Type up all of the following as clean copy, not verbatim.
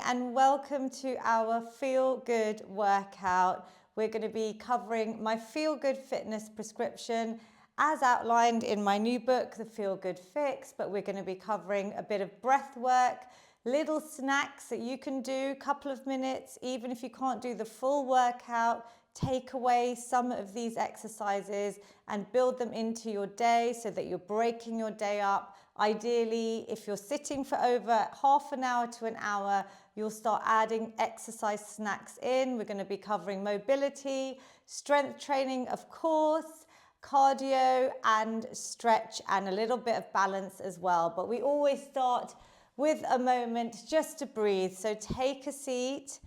and welcome to our Feel Good workout. We're going to be covering my Feel Good fitness prescription as outlined in my new book, The Feel Good Fix, but we're going to be covering a bit of breath work, little snacks that you can do, a couple of minutes, even if you can't do the full workout, take away some of these exercises and build them into your day so that you're breaking your day up. Ideally, if you're sitting for over half an hour to an hour, you'll start adding exercise snacks in. We're going to be covering mobility, strength training, of course, cardio and stretch, and a little bit of balance as well. But we always start with a moment just to breathe. So take a seat.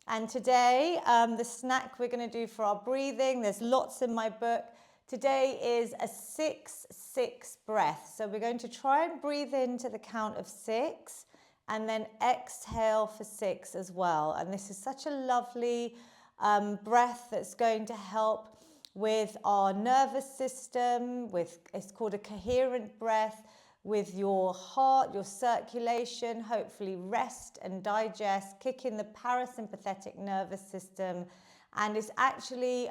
And today, the snack we're going to do for our breathing, there's lots in my book. Today is a 6-6 breath. So we're going to try and breathe in to the count of 6 and then exhale for 6 as well. And this is such a lovely breath that's going to help with our nervous system, it's called a coherent breath, with your heart, your circulation, hopefully rest and digest, kick in the parasympathetic nervous system. And it's actually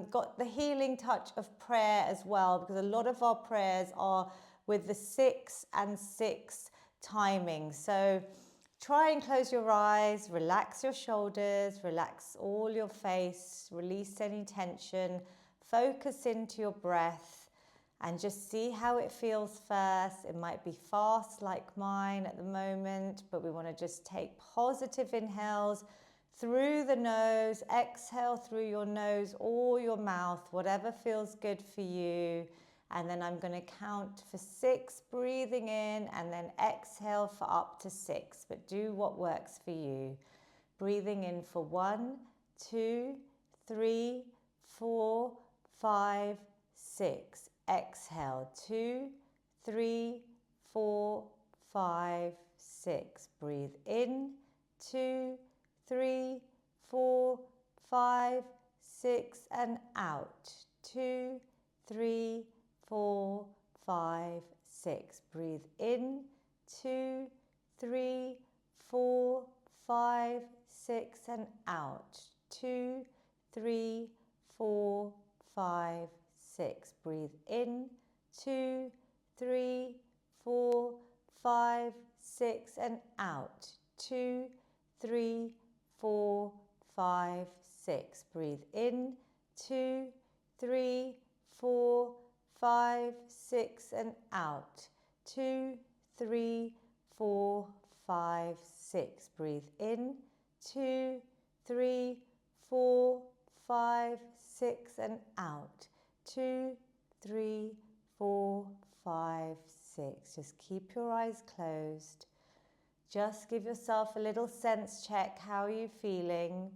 got the healing touch of prayer as well, because a lot of our prayers are with the 6 and 6 timing. So try and close your eyes, relax your shoulders, relax all your face, release any tension, focus into your breath and just see how it feels first. It might be fast like mine at the moment, but we want to just take positive inhales through the nose, exhale through your nose or your mouth, whatever feels good for you. And then I'm going to count for 6, breathing in, and then exhale for up to 6. But do what works for you. Breathing in for 1, 2, 3, 4, 5, 6. Exhale, 2, 3, 4, 5, 6. Breathe in, 2, 3, 4, 5, 6, and out. 2, 3, 4, 5, 6. Breathe in, 2, 3, 4, 5, 6, and out. 2, 3, 4, 5, 6. Breathe in, 2, 3, 4, 5, 6, and out. 2, 3, 4, 5, 6. Breathe in, 2, 3, 4, 5, 6, and out. 2, 3, 4, 5, 6. Breathe in, 2, 3, 4, 5, 6, and out. 2, 3, 4, 5, 6. Just keep your eyes closed. Just give yourself a little sense check. How are you feeling?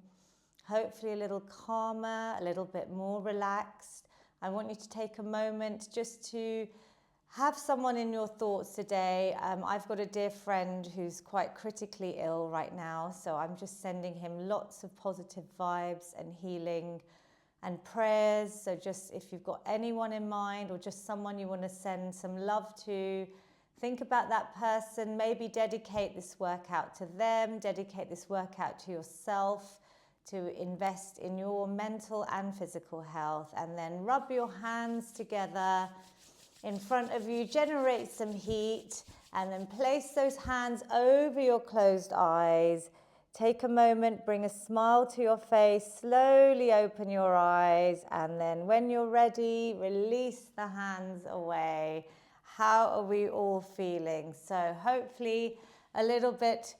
Hopefully a little calmer, a little bit more relaxed. I want you to take a moment just to have someone in your thoughts today. I've got a dear friend who's quite critically ill right now, so I'm just sending him lots of positive vibes and healing and prayers. So just if you've got anyone in mind or just someone you want to send some love to, think about that person. Maybe dedicate this workout to them, dedicate this workout to yourself, to invest in your mental and physical health. And then rub your hands together in front of you, generate some heat, and then place those hands over your closed eyes. Take a moment, bring a smile to your face, slowly open your eyes, and then when you're ready, release the hands away. How are we all feeling? So hopefully a little bit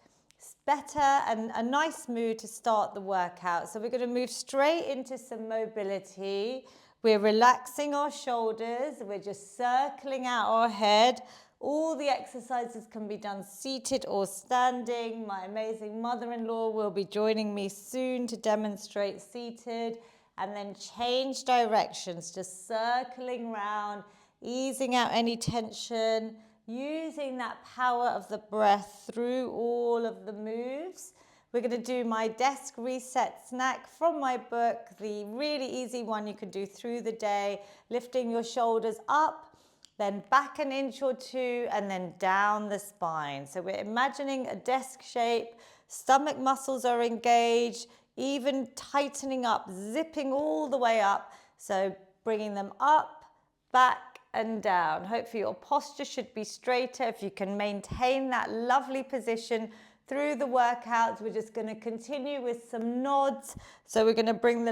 better and a nice mood to start the workout. So we're going to move straight into some mobility. We're relaxing our shoulders. We're just circling out our head. All the exercises can be done seated or standing. My amazing mother-in-law will be joining me soon to demonstrate seated, and then change directions, just circling round, easing out any tension, using that power of the breath through all of the moves. We're going to do my desk reset snack from my book, the really easy one you can do through the day, lifting your shoulders up, then back an inch or two, and then down the spine. So we're imagining a desk shape Stomach muscles are engaged, even tightening up, zipping all the way up. So bringing them up, back and down. Hopefully your posture should be straighter. If you can maintain that lovely position through the workouts, we're just going to continue with some nods. So we're going to bring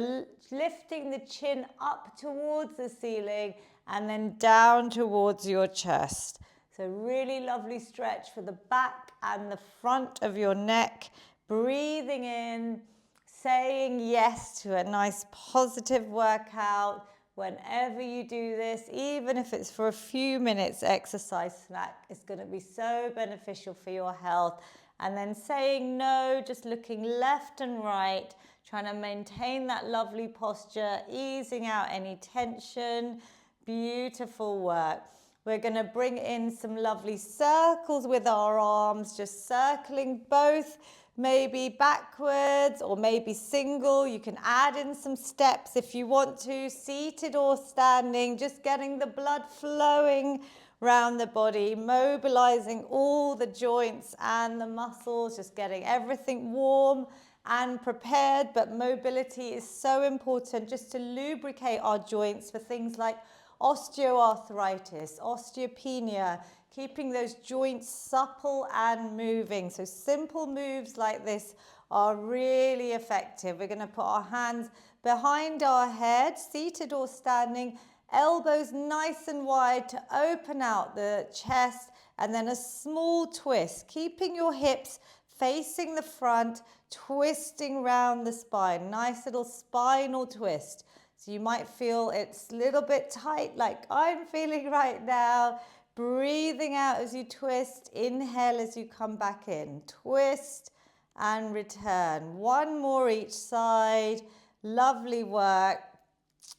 lifting the chin up towards the ceiling and then down towards your chest. So really lovely stretch for the back and the front of your neck. Breathing in, saying yes to a nice positive workout. Whenever you do this, even if it's for a few minutes exercise snack, it's going to be so beneficial for your health. And then saying no, just looking left and right, trying to maintain that lovely posture, easing out any tension. Beautiful work. We're going to bring in some lovely circles with our arms, just circling both, maybe backwards or maybe single. You can add in some steps if you want to, seated or standing, just getting the blood flowing around the body, mobilizing all the joints and the muscles, just getting everything warm and prepared. But mobility is so important just to lubricate our joints for things like osteoarthritis, osteopenia, keeping those joints supple and moving. So simple moves like this are really effective. We're going to put our hands behind our head, seated or standing, elbows nice and wide to open out the chest, and then a small twist, keeping your hips facing the front, twisting round the spine. Nice little spinal twist. So you might feel it's a little bit tight like I'm feeling right now. Breathing out as you twist, inhale as you come back in. Twist and return. One more each side. Lovely work.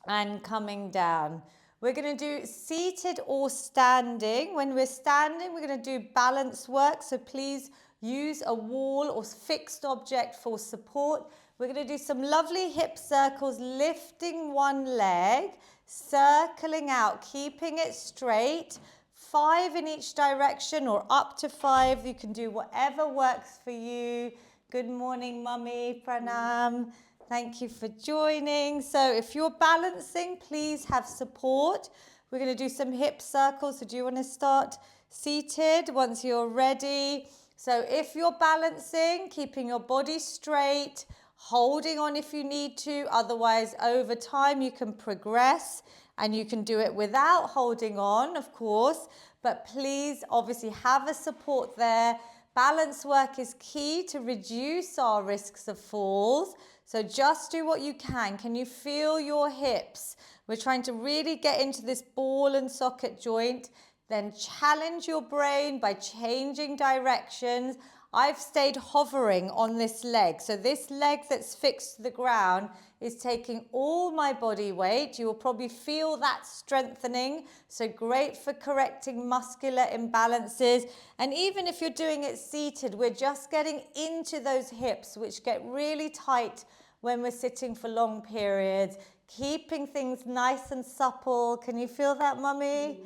And coming down. We're going to do seated or standing. When we're standing, we're going to do balance work. So please use a wall or fixed object for support. We're going to do some lovely hip circles, lifting one leg, circling out, keeping it straight. 5 in each direction or up to 5. You can do whatever works for you. Good morning, Mummy. Pranam. Thank you for joining. So if you're balancing, please have support. We're going to do some hip circles. So do you want to start seated once you're ready? So if you're balancing, keeping your body straight, holding on if you need to. Otherwise, over time, you can progress and you can do it without holding on, of course. But please, obviously, have a support there. Balance work is key to reduce our risks of falls. So just do what you can. Can you feel your hips? We're trying to really get into this ball and socket joint. Then challenge your brain by changing directions. I've stayed hovering on this leg. So this leg that's fixed to the ground is taking all my body weight. You will probably feel that strengthening. So great for correcting muscular imbalances. And even if you're doing it seated, we're just getting into those hips, which get really tight when we're sitting for long periods. Keeping things nice and supple. Can you feel that, Mummy?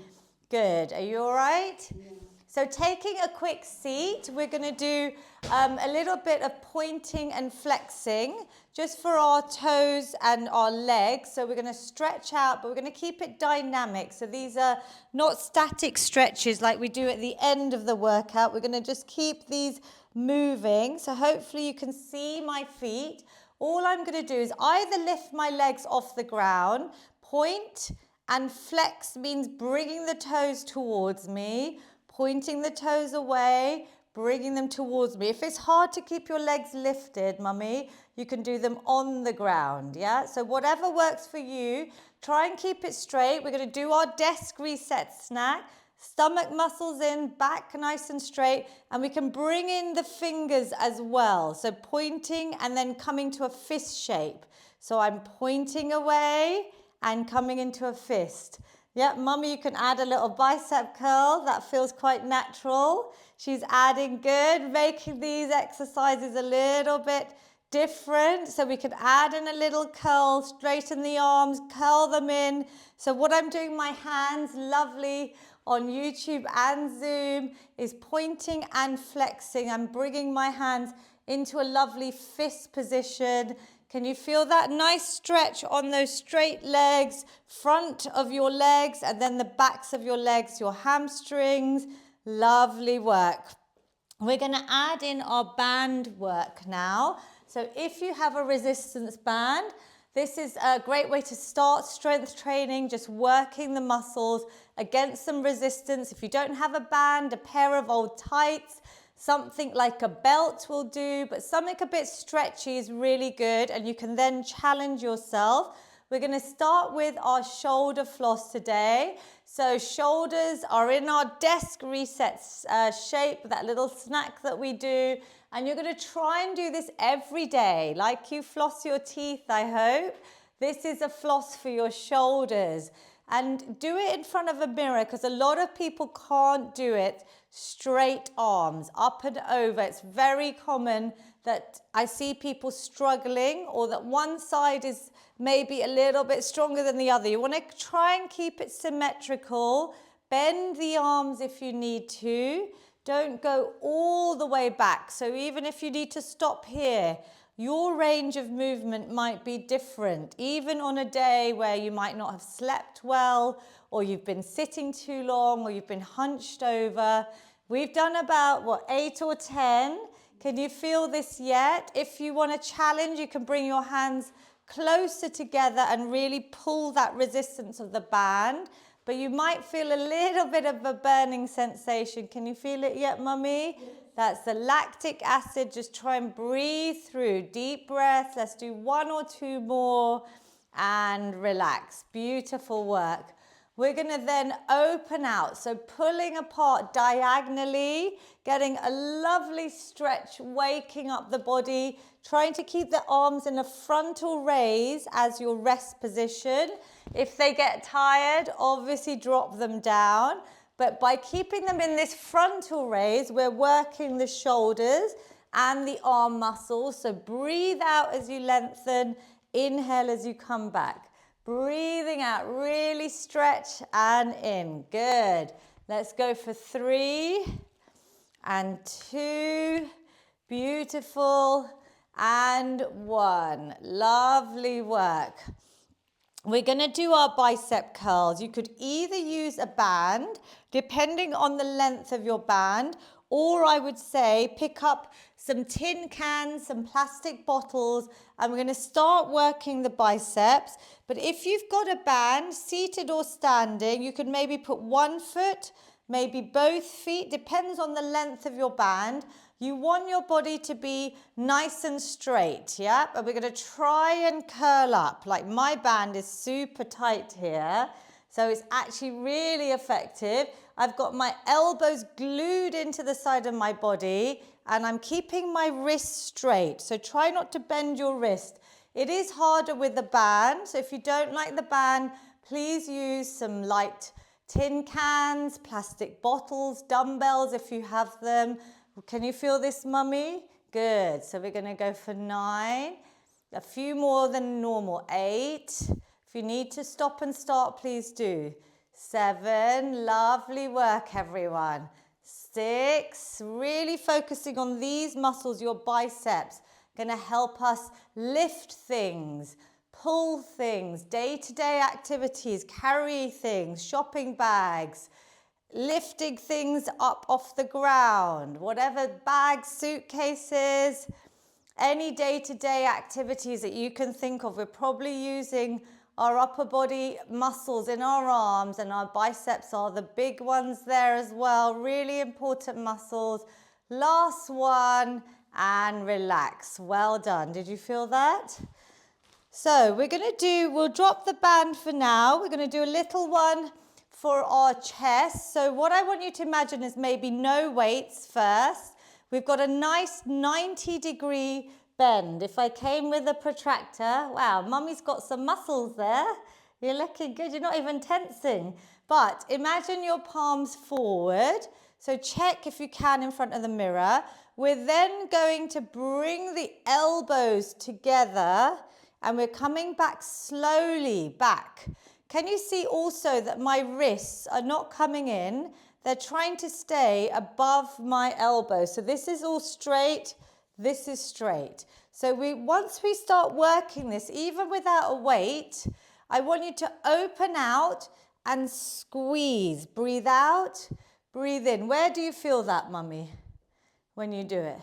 Good. Are you all right? Yeah. So taking a quick seat, we're going to do a little bit of pointing and flexing just for our toes and our legs. So we're going to stretch out, but we're going to keep it dynamic. So these are not static stretches like we do at the end of the workout. We're going to just keep these moving. So hopefully you can see my feet. All I'm going to do is either lift my legs off the ground, point, and flex means bringing the toes towards me, pointing the toes away, bringing them towards me. If it's hard to keep your legs lifted, Mummy, you can do them on the ground, yeah? So whatever works for you, try and keep it straight. We're going to do our desk reset snack. Stomach muscles in, back nice and straight, and we can bring in the fingers as well. So pointing and then coming to a fist shape. So I'm pointing away and coming into a fist. Yeah, Mummy, you can add a little bicep curl. That feels quite natural. She's adding good, making these exercises a little bit different. So we can add in a little curl, straighten the arms, curl them in. So what I'm doing, my hands, lovely, on YouTube and Zoom, is pointing and flexing. I'm bringing my hands into a lovely fist position. Can you feel that nice stretch on those straight legs, front of your legs, and then the backs of your legs, your hamstrings? Lovely work. We're going to add in our band work now. So if you have a resistance band, this is a great way to start strength training, just working the muscles against some resistance. If you don't have a band, a pair of old tights, something like a belt will do, but something a bit stretchy is really good, and you can then challenge yourself. We're going to start with our shoulder floss today. So shoulders are in our desk reset shape, that little snack that we do. And you're going to try and do this every day, like you floss your teeth, I hope. This is a floss for your shoulders. And do it in front of a mirror, because a lot of people can't do it straight arms, up and over. It's very common that I see people struggling, or that one side is maybe a little bit stronger than the other. You want to try and keep it symmetrical. Bend the arms if you need to. Don't go all the way back. So even if you need to stop here, your range of movement might be different. Even on a day where you might not have slept well, or you've been sitting too long, or you've been hunched over. We've done about, 8 or 10. Can you feel this yet? If you want to challenge, you can bring your hands closer together and really pull that resistance of the band. But you might feel a little bit of a burning sensation. Can you feel it yet, Mummy? Yes. That's the lactic acid. Just try and breathe through. Deep breath. Let's do 1 or 2 more and relax. Beautiful work. We're going to then open out. So pulling apart diagonally, getting a lovely stretch, waking up the body, trying to keep the arms in a frontal raise as your rest position. If they get tired, obviously drop them down. But by keeping them in this frontal raise, we're working the shoulders and the arm muscles. So breathe out as you lengthen, inhale as you come back. Breathing out, really stretch and in. Good. Let's go for 3 and 2. Beautiful. And 1. Lovely work. We're going to do our bicep curls. You could either use a band, depending on the length of your band, or I would say pick up some tin cans, some plastic bottles, and we're going to start working the biceps. But if you've got a band, seated or standing, you could maybe put 1 foot, maybe both feet, depends on the length of your band. You want your body to be nice and straight, yeah? And we're going to try and curl up. Like my band is super tight here, so it's actually really effective. I've got my elbows glued into the side of my body, and I'm keeping my wrist straight. So try not to bend your wrist. It is harder with the band, so if you don't like the band, please use some light tin cans, plastic bottles, dumbbells if you have them. Can you feel this, Mummy? Good. So we're going to go for 9. A few more than normal. 8. If you need to stop and start, please do. 7. Lovely work, everyone. 6. Really focusing on these muscles, your biceps. Going to help us lift things, pull things, day-to-day activities, carry things, shopping bags, lifting things up off the ground, whatever bags, suitcases, any day-to-day activities that you can think of. We're probably using our upper body muscles in our arms, and our biceps are the big ones there as well. Really important muscles. Last one, and relax. Well done. Did you feel that? So we'll drop the band for now. We're going to do a little one for our chest. So what I want you to imagine is maybe no weights first. We've got a nice 90-degree bend. If I came with a protractor, wow, Mummy's got some muscles there. You're looking good. You're not even tensing. But imagine your palms forward. So check if you can in front of the mirror. We're then going to bring the elbows together, and we're coming back slowly back. Can you see also that my wrists are not coming in? They're trying to stay above my elbow. So this is all straight. this is straight. So once we start working this, even without a weight, I want you to open out and squeeze. Breathe out, breathe in. Where do you feel that, mummy, when you do it?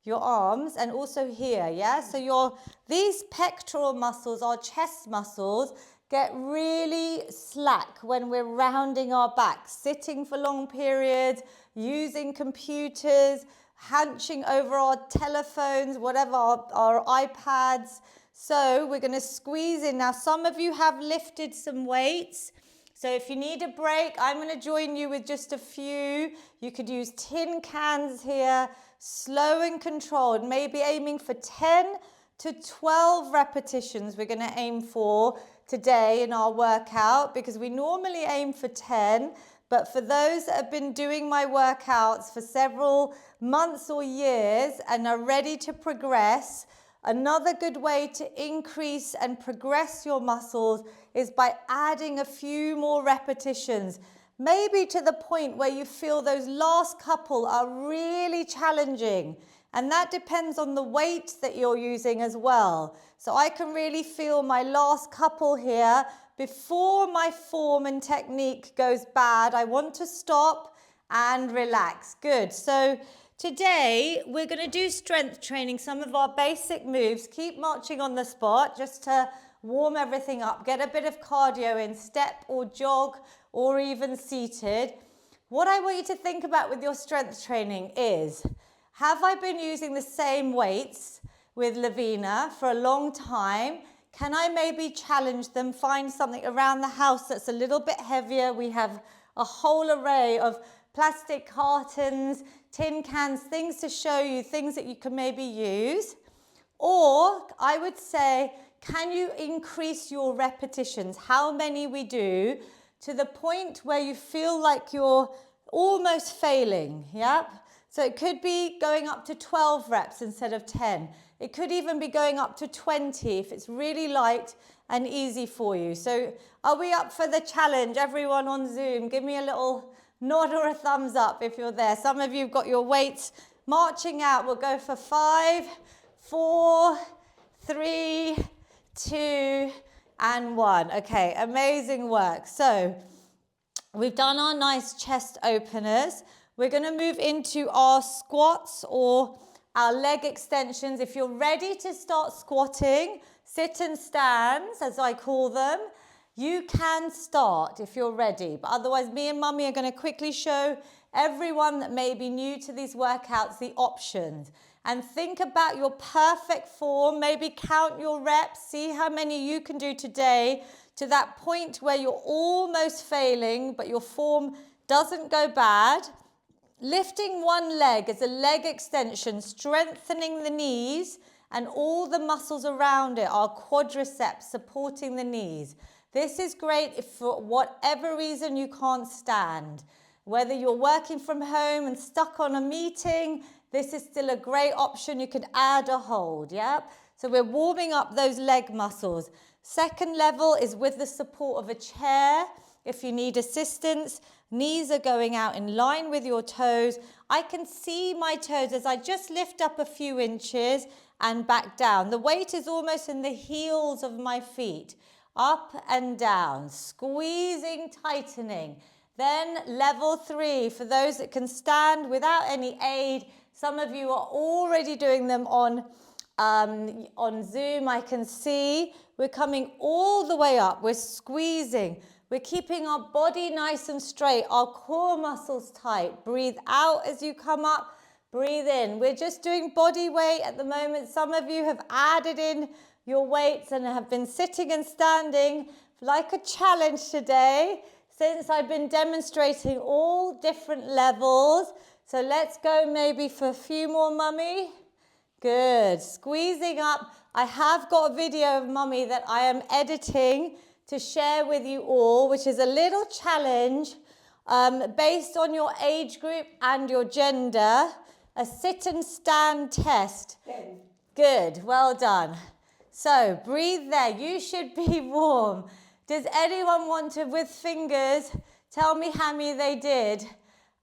Your arms and also here, yeah? So these pectoral muscles, our chest muscles, get really slack when we're rounding our back, sitting for long periods, using computers, hunching over our telephones, whatever, our iPads. So we're going to squeeze in. Now, some of you have lifted some weights. So if you need a break, I'm going to join you with just a few. You could use tin cans here, slow and controlled, maybe aiming for 10 to 12 repetitions we're going to aim for today in our workout, because we normally aim for 10. But for those that have been doing my workouts for several months or years and are ready to progress, another good way to increase and progress your muscles is by adding a few more repetitions, maybe to the point where you feel those last couple are really challenging. And that depends on the weight that you're using as well. So I can really feel my last couple here. Before my form and technique goes bad, I want to stop and relax. Good. So today we're going to do strength training, some of our basic moves. Keep marching on the spot just to warm everything up. Get a bit of cardio in, step or jog or even seated. What I want you to think about with your strength training is, have I been using the same weights with Lavina for a long time? Can I maybe challenge them, find something around the house that's a little bit heavier? We have a whole array of plastic cartons, tin cans, things to show you, things that you can maybe use. Or I would say, can you increase your repetitions, how many we do, to the point where you feel like you're almost failing, yeah? So it could be going up to 12 reps instead of 10. It could even be going up to 20 if it's really light and easy for you. So are we up for the challenge? Everyone on Zoom, give me a little nod or a thumbs up if you're there. Some of you have got your weights marching out. We'll go for 5, 4, 3, 2, and 1. Okay, amazing work. So we've done our nice chest openers. We're going to move into our squats or our leg extensions. If you're ready to start squatting, sit and stands, as I call them, you can start if you're ready. But otherwise, me and Mummy are going to quickly show everyone that may be new to these workouts the options. And think about your perfect form. Maybe count your reps. See how many you can do today to that point where you're almost failing, but your form doesn't go bad. Lifting one leg as a leg extension, strengthening the knees and all the muscles around it, our quadriceps supporting the knees. This is great if for whatever reason you can't stand. Whether you're working from home and stuck on a meeting, this is still a great option. You can add a hold, yeah? So we're warming up those leg muscles. Second level is with the support of a chair. If you need assistance, knees are going out in line with your toes. I can see my toes as I just lift up a few inches and back down. The weight is almost in the heels of my feet. Up and down, squeezing, tightening. Then level 3, for those that can stand without any aid. Some of you are already doing them on Zoom, I can see. We're coming all the way up. We're squeezing. We're keeping our body nice and straight, our core muscles tight. Breathe out as you come up, breathe in. We're just doing body weight at the moment. Some of you have added in your weights and have been sitting and standing like a challenge today since I've been demonstrating all different levels. So let's go maybe for a few more, Mummy. Good, squeezing up. I have got a video of Mummy that I am editing to share with you all, which is a little challenge based on your age group and your gender, a sit and stand test. Good, well done. So breathe there, you should be warm. Does anyone want to, with fingers, tell me how many they did?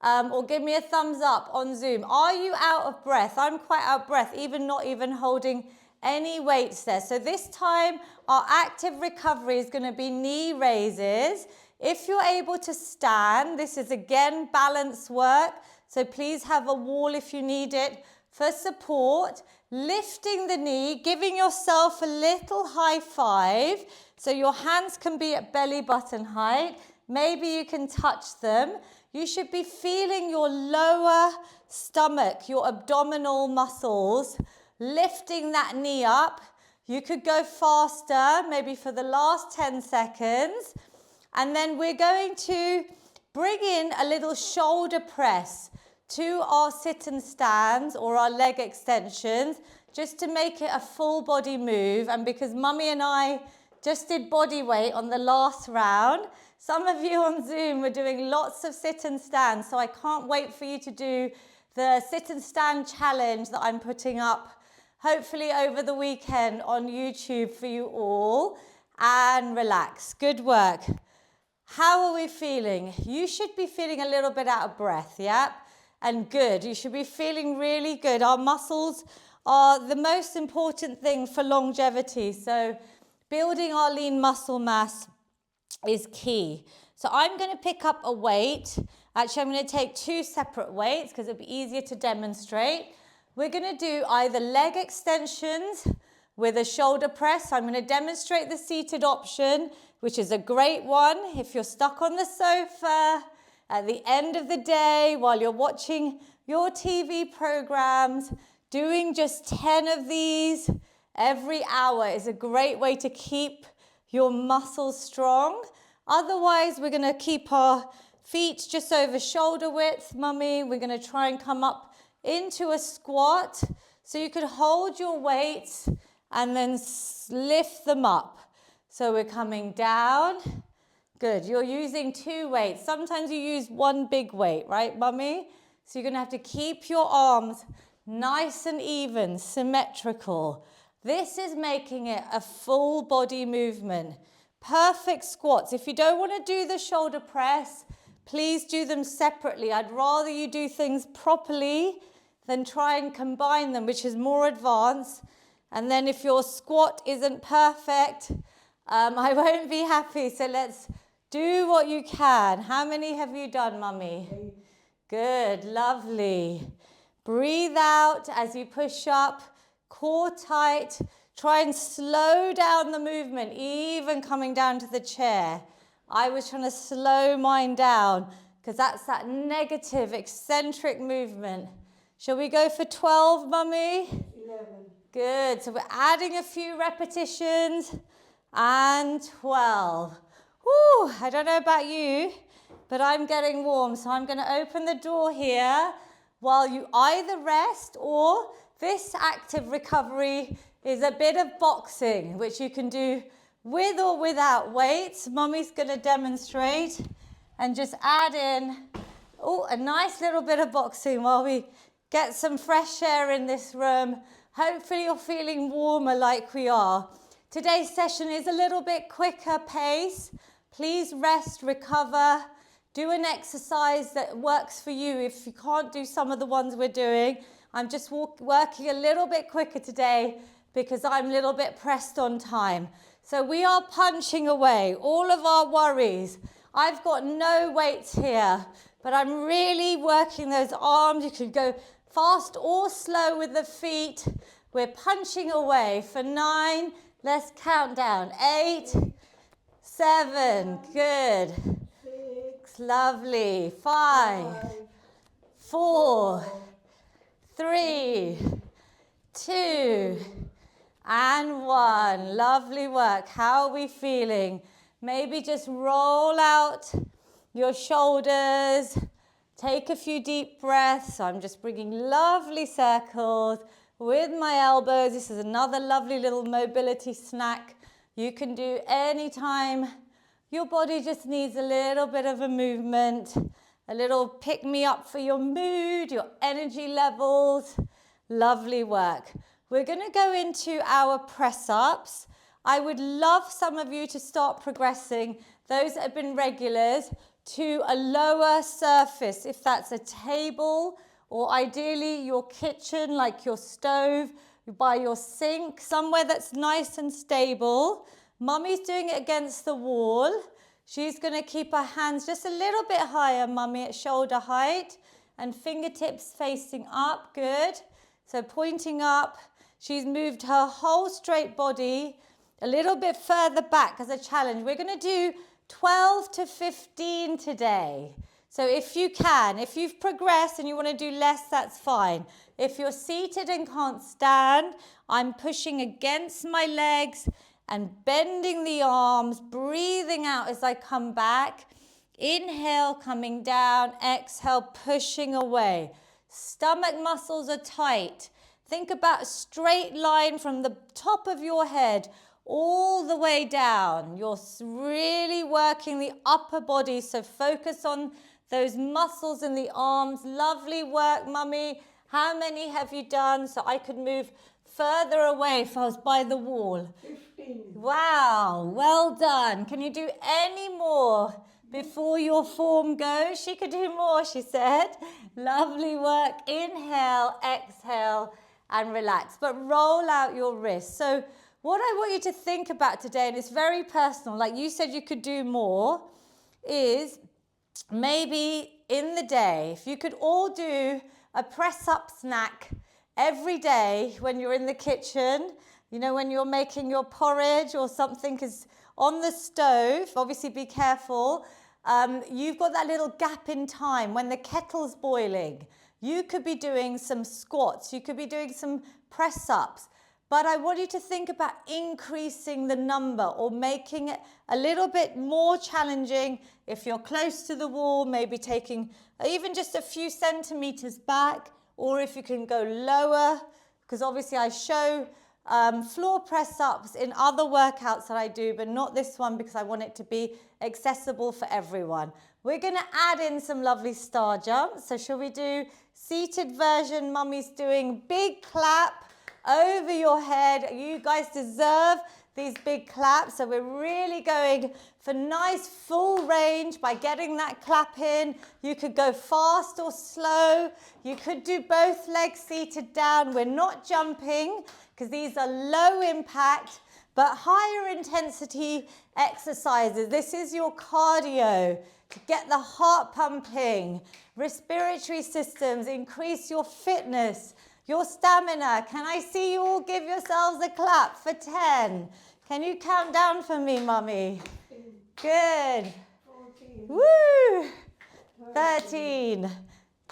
Or give me a thumbs up on Zoom. Are you out of breath? I'm quite out of breath, not even holding any weights there. So this time, our active recovery is going to be knee raises. If you're able to stand, this is again balance work. So please have a wall if you need it for support. Lifting the knee, giving yourself a little high five. So your hands can be at belly button height. Maybe you can touch them. You should be feeling your lower stomach, your abdominal muscles, lifting that knee up. You could go faster, maybe for the last 10 seconds. And then we're going to bring in a little shoulder press to our sit and stands or our leg extensions, just to make it a full body move. And because Mummy and I just did body weight on the last round, some of you on Zoom were doing lots of sit and stand, so I can't wait for you to do the sit and stand challenge that I'm putting up, hopefully over the weekend on YouTube for you all. And relax. Good work. How are we feeling? You should be feeling a little bit out of breath, yeah? And good. You should be feeling really good. Our muscles are the most important thing for longevity, so building our lean muscle mass is key. So I'm going to pick up a weight. Actually, I'm going to take two separate weights because it'll be easier to demonstrate. We're going to do either leg extensions with a shoulder press. I'm going to demonstrate the seated option, which is a great one if you're stuck on the sofa at the end of the day while you're watching your TV programs. Doing just 10 of these every hour is a great way to keep your muscles strong. Otherwise, we're going to keep our feet just over shoulder width, Mummy. We're going to try and come up into a squat. So you could hold your weights and then lift them up. So we're coming down. Good. You're using two weights. Sometimes you use one big weight, right, Mummy? So you're going to have to keep your arms nice and even, symmetrical. This is making it a full body movement. Perfect squats. If you don't want to do the shoulder press, please do them separately. I'd rather you do things properly than try and combine them, which is more advanced. And then if your squat isn't perfect, I won't be happy. So let's do what you can. How many have you done, Mummy? Good, lovely. Breathe out as you push up. Core tight. Try and slow down the movement, even coming down to the chair. I was trying to slow mine down because that's that negative, eccentric movement. Shall we go for 12, Mummy? 11. Good. So we're adding a few repetitions. And 12. Woo, I don't know about you, but I'm getting warm. So I'm going to open the door here while you either rest, or this active recovery is a bit of boxing, which you can do with or without weights. Mummy's going to demonstrate and just add in a nice little bit of boxing while we get some fresh air in this room. Hopefully you're feeling warmer like we are. Today's session is a little bit quicker pace. Please rest, recover. Do an exercise that works for you. If you can't do some of the ones we're doing, I'm just working a little bit quicker today because I'm a little bit pressed on time. So we are punching away all of our worries. I've got no weights here, but I'm really working those arms. You can go fast or slow with the feet. We're punching away for 9. Let's count down. 8, 7, good. 6, Lovely. 5, 4, 3, 2, and 1. Lovely work. How are we feeling? Maybe just roll out your shoulders. Take a few deep breaths. I'm just bringing lovely circles with my elbows. This is another lovely little mobility snack you can do anytime your body just needs a little bit of a movement, a little pick-me-up for your mood, your energy levels. Lovely work. We're going to go into our press-ups. I would love some of you to start progressing. Those that have been regulars, to a lower surface, if that's a table or ideally your kitchen, like your stove, by your sink, somewhere that's nice and stable. Mummy's doing it against the wall. She's going to keep her hands just a little bit higher, Mummy, at shoulder height, and fingertips facing up. Good. So pointing up. She's moved her whole straight body a little bit further back as a challenge. We're going to do 12 to 15 today. So if you can, if you've progressed and you want to do less, that's fine. If you're seated and can't stand, I'm pushing against my legs and bending the arms, breathing out as I come back. Inhale, coming down. Exhale, pushing away. Stomach muscles are tight. Think about a straight line from the top of your head all the way down. You're really working the upper body, so focus on those muscles in the arms. Lovely work, Mummy. How many have you done? So I could move further away if I was by the wall. 15. Wow, well done. Can you do any more before your form goes? She could do more, she said. Lovely work. Inhale, exhale, and relax. But roll out your wrists. So what I want you to think about today, and it's very personal, like you said you could do more, is maybe in the day, if you could all do a press-up snack every day when you're in the kitchen, you know, when you're making your porridge or something is on the stove, obviously be careful. You've got that little gap in time when the kettle's boiling. You could be doing some squats, you could be doing some press-ups. But I want you to think about increasing the number or making it a little bit more challenging. If you're close to the wall, maybe taking even just a few centimeters back, or if you can go lower, because obviously I show floor press-ups in other workouts that I do, but not this one because I want it to be accessible for everyone. We're going to add in some lovely star jumps. So shall we do seated version? Mummy's doing big clap over your head. You guys deserve these big claps. So we're really going for nice full range by getting that clap in. You could go fast or slow. You could do both legs seated down. We're not jumping because these are low impact but higher intensity exercises. This is your cardio to get the heart pumping, respiratory systems, increase your fitness, your stamina. Can I see you all give yourselves a clap for 10? Can you count down for me, Mummy? Good. 14. Woo! 13.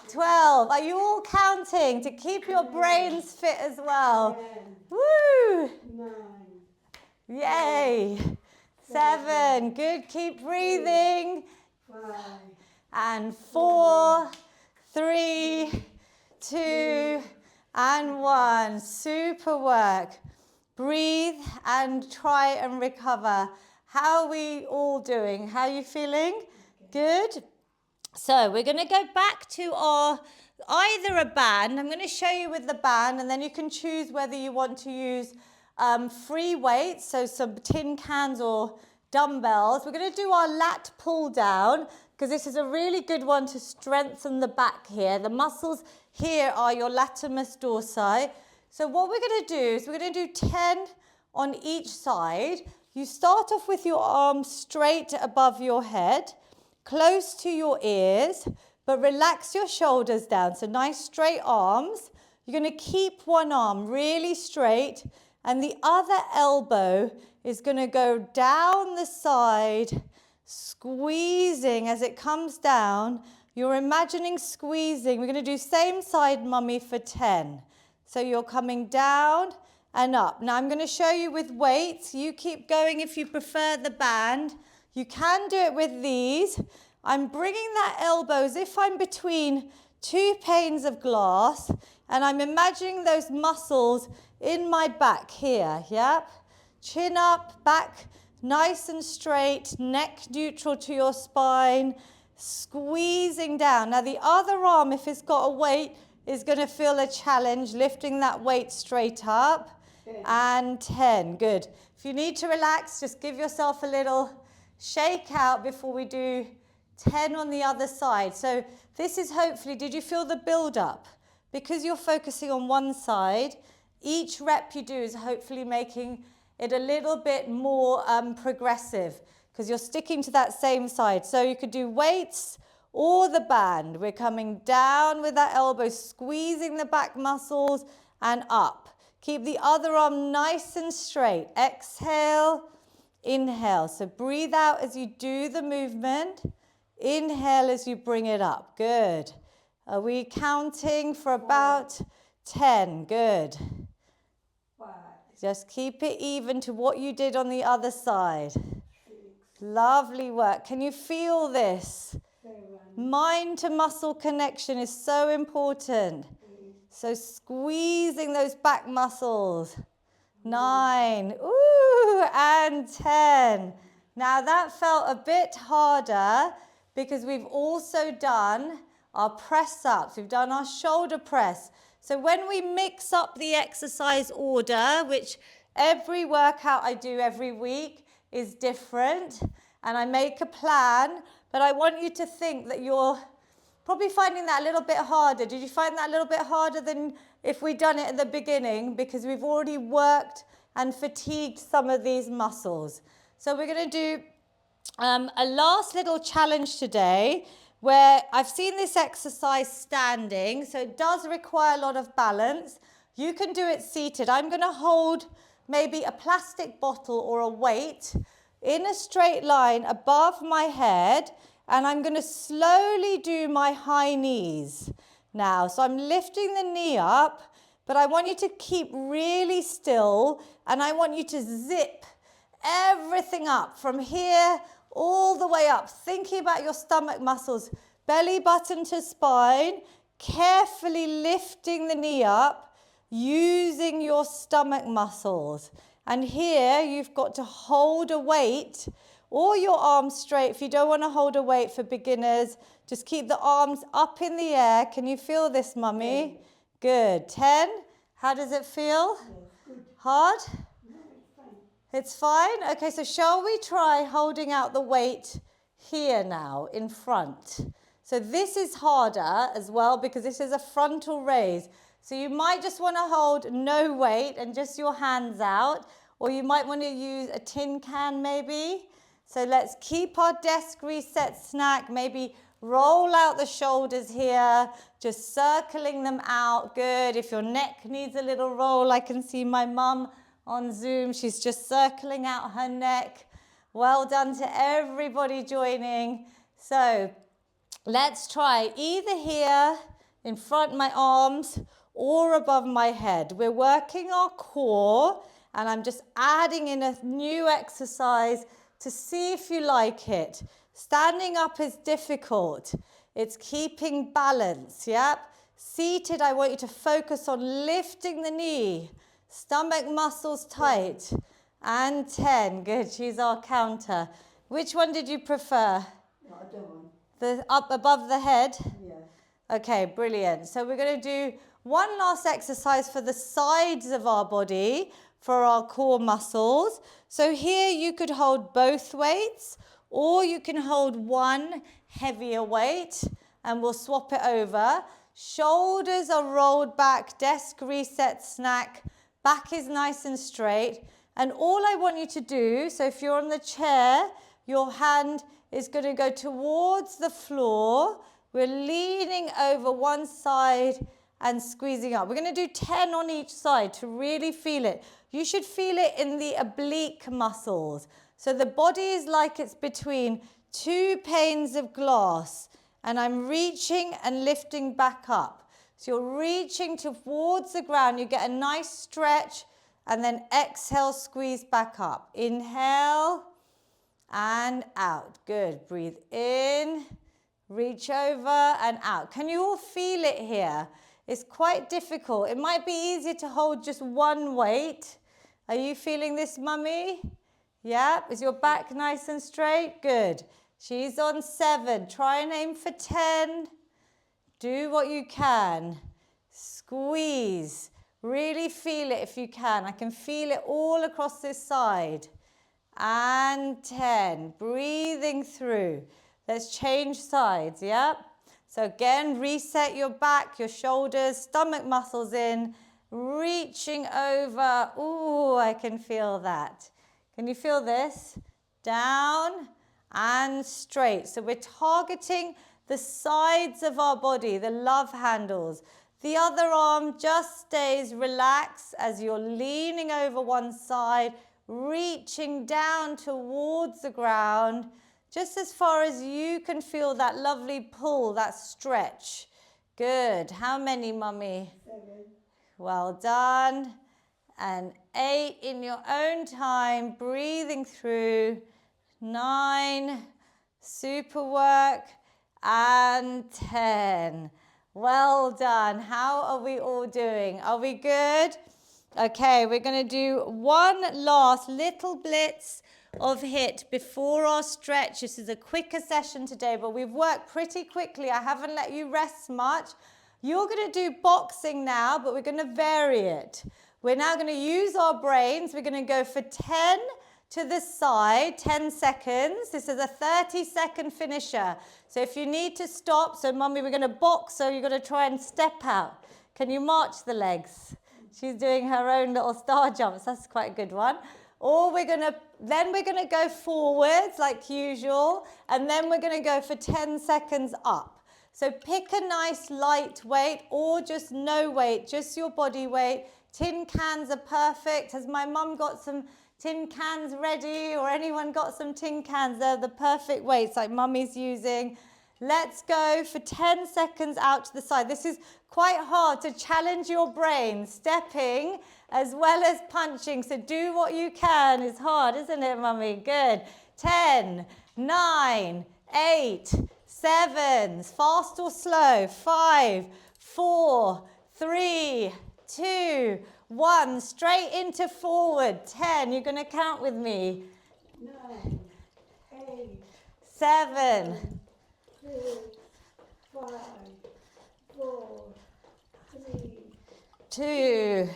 12. Are you all counting to keep your brains fit as well? 10. Woo! 9. Yay! 7. Good. Keep breathing. 5. And 4, 3, 2, and 1. Super work. Breathe and try and recover. How are we all doing? How are you feeling? Good. So we're going to go back to our either a band. I'm going to show you with the band, and then you can choose whether you want to use free weights, so some tin cans or dumbbells. We're going to do our lat pull down because this is a really good one to strengthen the back here. The muscles here are your latissimus dorsi. So what we're going to do is we're going to do 10 on each side. You start off with your arms straight above your head, close to your ears, but relax your shoulders down. So nice straight arms. You're going to keep one arm really straight, and the other elbow is going to go down the side, squeezing as it comes down. You're imagining squeezing. We're going to do same side, Mummy, for 10. So you're coming down and up. Now I'm going to show you with weights. You keep going if you prefer the band. You can do it with these. I'm bringing that elbow as if I'm between two panes of glass, and I'm imagining those muscles in my back here. Yep. Chin up, back nice and straight, neck neutral to your spine, squeezing down. Now the other arm, if it's got a weight, is going to feel a challenge, lifting that weight straight up. 10. And 10. Good. If you need to relax, just give yourself a little shake out before we do 10 on the other side. So this is hopefully, did you feel the build up? Because you're focusing on one side, each rep you do is hopefully making it a little bit more progressive because you're sticking to that same side. So you could do weights or the band. We're coming down with that elbow, squeezing the back muscles and up. Keep the other arm nice and straight. Exhale, inhale. So breathe out as you do the movement. Inhale as you bring it up. Good. Are we counting for about 10? Good. Just keep it even to what you did on the other side. Lovely work. Can you feel this? Mind to muscle connection is so important. So squeezing those back muscles. 9. Ooh, and 10. Now that felt a bit harder because we've also done our press ups. We've done our shoulder press. So when we mix up the exercise order, which every workout I do every week is different, and I make a plan, but I want you to think that you're probably finding that a little bit harder. Did you find that a little bit harder than if we'd done it at the beginning? Because we've already worked and fatigued some of these muscles. So we're going to do a last little challenge today where I've seen this exercise standing, so it does require a lot of balance. You can do it seated. I'm going to hold maybe a plastic bottle or a weight in a straight line above my head, and I'm going to slowly do my high knees now. So I'm lifting the knee up, but I want you to keep really still, and I want you to zip everything up from here all the way up, thinking about your stomach muscles, belly button to spine, carefully lifting the knee up, using your stomach muscles. And here you've got to hold a weight or your arms straight. If you don't want to hold a weight for beginners, just keep the arms up in the air. Can you feel this, Mummy? Good. 10. How does it feel? Hard? It's fine? Okay, so shall we try holding out the weight here now in front? So this is harder as well because this is a frontal raise. So you might just want to hold no weight and just your hands out, or you might want to use a tin can maybe. So let's keep our desk reset snack, maybe roll out the shoulders here, just circling them out. Good. If your neck needs a little roll, I can see my mum on Zoom. She's just circling out her neck. Well done to everybody joining. So let's try either here in front of my arms or above my head. We're working our core, and I'm just adding in a new exercise to see if you like it. Standing up is difficult. It's keeping balance, yep. Seated, I want you to focus on lifting the knee. Stomach muscles tight. And 10. Good, she's our counter. Which one did you prefer? Other one. The up above the head? Yeah. Okay, brilliant. So we're going to do one last exercise for the sides of our body, for our core muscles. So here you could hold both weights, or you can hold one heavier weight, and we'll swap it over. Shoulders are rolled back, desk reset snack. Back is nice and straight. And all I want you to do, so if you're on the chair, your hand is going to go towards the floor. We're leaning over one side and squeezing up. We're going to do 10 on each side to really feel it. You should feel it in the oblique muscles. So the body is like it's between two panes of glass. And I'm reaching and lifting back up. So you're reaching towards the ground. You get a nice stretch. And then exhale, squeeze back up. Inhale and out. Good. Breathe in. Reach over and out. Can you all feel it here? It's quite difficult. It might be easier to hold just one weight. Are you feeling this, Mummy? Yeah? Is your back nice and straight? Good. She's on 7. Try and aim for 10. Do what you can. Squeeze. Really feel it if you can. I can feel it all across this side. And 10. Breathing through. Let's change sides, yeah? So again, reset your back, your shoulders, stomach muscles in, reaching over. Ooh, I can feel that. Can you feel this? Down and straight. So we're targeting the sides of our body, the love handles. The other arm just stays relaxed as you're leaning over one side, reaching down towards the ground, just as far as you can feel that lovely pull, that stretch. Good. How many, Mummy? 7. Well done. And 8 in your own time, breathing through. 9, super work. And 10. Well done. How are we all doing? Are we good? Okay, we're going to do one last little blitz of HIIT before our stretch. This is a quicker session today, but we've worked pretty quickly. I haven't let you rest much. You're going to do boxing now, but we're going to vary it. We're now going to use our brains. We're going to go for 10 to the side, 10 seconds. This is a 30-second finisher. So if you need to stop, so Mummy, we're going to box, so you're going to try and step out. Can you march the legs? She's doing her own little star jumps. That's quite a good one. Or we're going to go forwards like usual, and then we're going to go for 10 seconds up. So pick a nice light weight or just no weight, just your body weight. Tin cans are perfect. Has my mum got some tin cans ready, or anyone got some tin cans? They're the perfect weights like Mummy's using. Let's go for 10 seconds out to the side. This is quite hard to challenge your brain, stepping as well as punching. So do what you can. It's hard, isn't it, Mummy? Good. 10, 9, 8, 7, fast or slow, 5, 4, 3, 2, 1. Straight into forward. 10. You're going to count with me. 9, 8, 7, 6, 5, 4, 3, 2,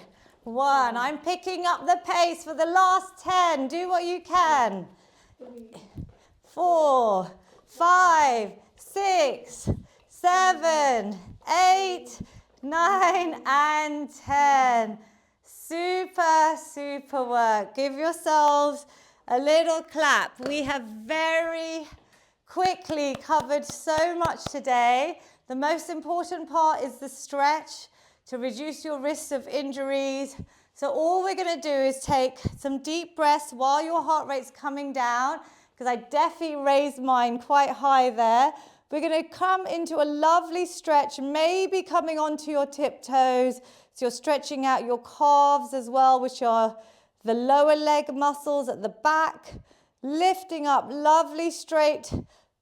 1. I'm picking up the pace for the last 10. Do what you can. 3, 4, 5, 6, 7, 8, 9, and 10. Super, super work. Give yourselves a little clap. We have very quickly covered so much today. The most important part is the stretch to reduce your risk of injuries. So all we're going to do is take some deep breaths while your heart rate's coming down, because I definitely raised mine quite high there. We're going to come into a lovely stretch, maybe coming onto your tiptoes. So you're stretching out your calves as well, which are the lower leg muscles at the back. Lifting up, lovely straight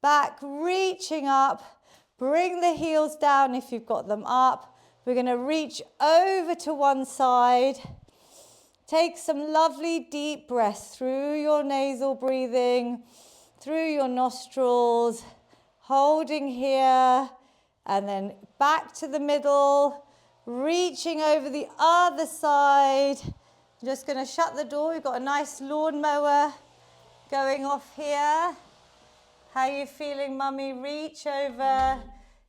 back, reaching up. Bring the heels down if you've got them up. We're going to reach over to one side. Take some lovely deep breaths through your nasal breathing, through your nostrils, holding here, and then back to the middle, reaching over the other side. I'm just going to shut the door. We've got a nice lawnmower going off here. How are you feeling, Mummy? Reach over.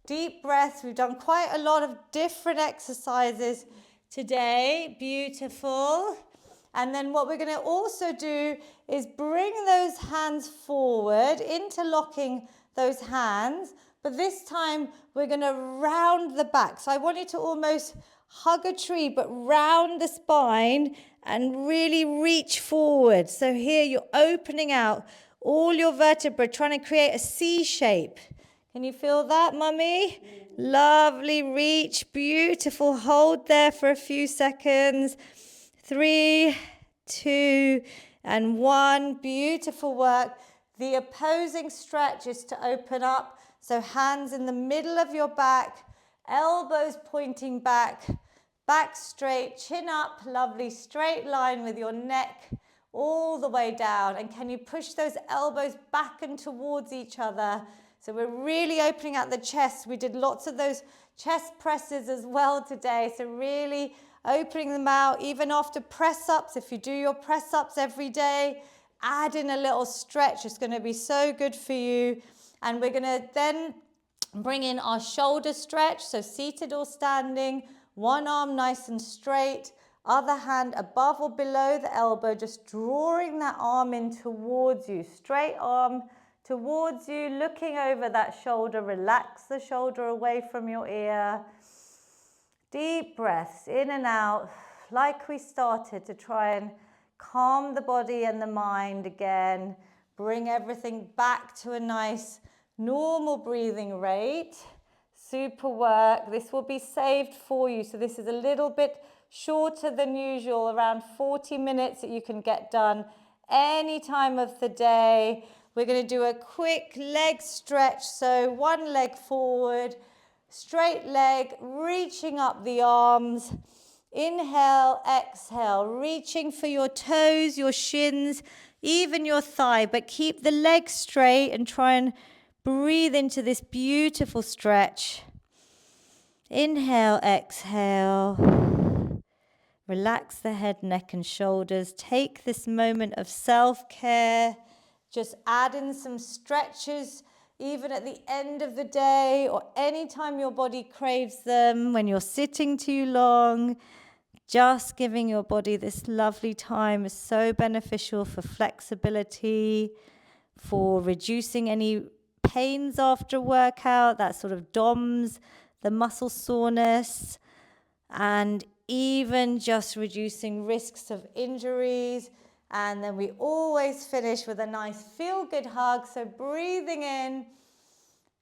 Deep breaths. We've done quite a lot of different exercises today. Beautiful. And then what we're going to also do is bring those hands forward, interlocking those hands. But this time we're going to round the back. So I want you to almost hug a tree, but round the spine and really reach forward. So here you're opening out all your vertebrae, trying to create a C shape. Can you feel that, Mummy? Lovely reach, beautiful. Hold there for a few seconds. 3, 2, and 1. Beautiful work. The opposing stretch is to open up. So hands in the middle of your back, elbows pointing back, back straight, chin up, lovely straight line with your neck all the way down. And can you push those elbows back and towards each other? So we're really opening out the chest. We did lots of those chest presses as well today. So really opening them out, even after press-ups. If you do your press-ups every day, add in a little stretch. It's going to be so good for you. And we're gonna then bring in our shoulder stretch, so seated or standing, one arm nice and straight, other hand above or below the elbow, just drawing that arm in towards you, straight arm towards you, looking over that shoulder, relax the shoulder away from your ear. Deep breaths in and out, like we started, to try and calm the body and the mind again, bring everything back to a nice normal breathing rate. Super work. This will be saved for you. So this is a little bit shorter than usual, around 40 minutes that you can get done any time of the day. We're going to do a quick leg stretch. So one leg forward, straight leg, reaching up the arms. Inhale, exhale, reaching for your toes, your shins, even your thigh, but keep the legs straight and try and breathe into this beautiful stretch. Inhale, exhale. Relax the head, neck and shoulders. Take this moment of self-care. Just add in some stretches, even at the end of the day or anytime your body craves them, when you're sitting too long. Just giving your body this lovely time is so beneficial for flexibility, for reducing any pains after workout, that sort of DOMS, the muscle soreness, and even just reducing risks of injuries. And then we always finish with a nice feel-good hug. So breathing in,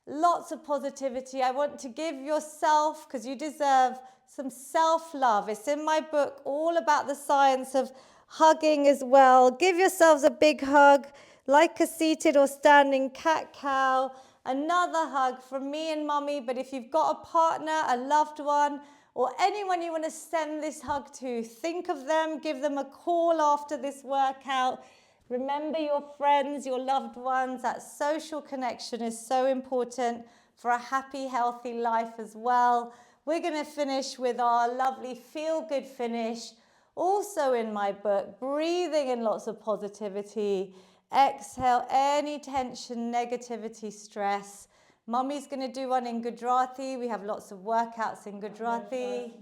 lots of positivity. I want to give yourself, because you deserve some self-love. It's in my book, all about the science of hugging as well. Give yourselves a big hug, like a seated or standing cat-cow. Another hug from me and Mummy, but if you've got a partner, a loved one, or anyone you want to send this hug to, think of them, give them a call after this workout. Remember your friends, your loved ones. That social connection is so important for a happy, healthy life as well. We're going to finish with our lovely feel-good finish, also in my book, breathing in lots of positivity. Exhale any tension, negativity, stress. Mummy's going to do one in Gujarati. We have lots of workouts in Gujarati.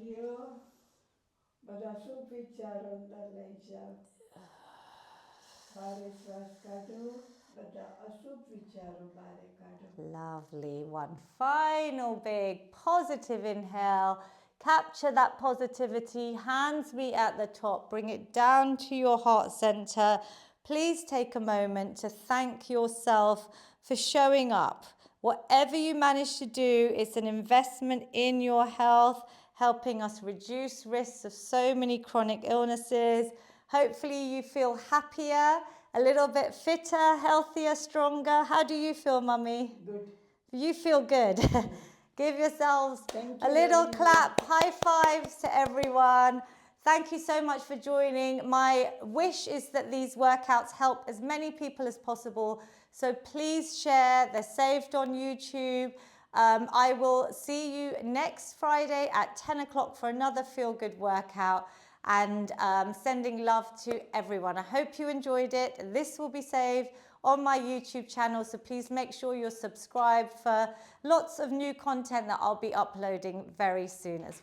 Lovely. One final big positive inhale. Capture that positivity. Hands meet at the top. Bring it down to your heart center. Please take a moment to thank yourself for showing up. Whatever you manage to do, it's an investment in your health, helping us reduce risks of so many chronic illnesses. Hopefully you feel happier, a little bit fitter, healthier, stronger. How do you feel, Mummy? Good. You feel good. Give yourselves a little clap. High fives to everyone. Thank you so much for joining. My wish is that these workouts help as many people as possible. So please share. They're saved on YouTube. I will see you next Friday at 10 o'clock for another feel-good workout. And sending love to everyone. I hope you enjoyed it. This will be saved on my YouTube channel, so please make sure you're subscribed for lots of new content that I'll be uploading very soon as well.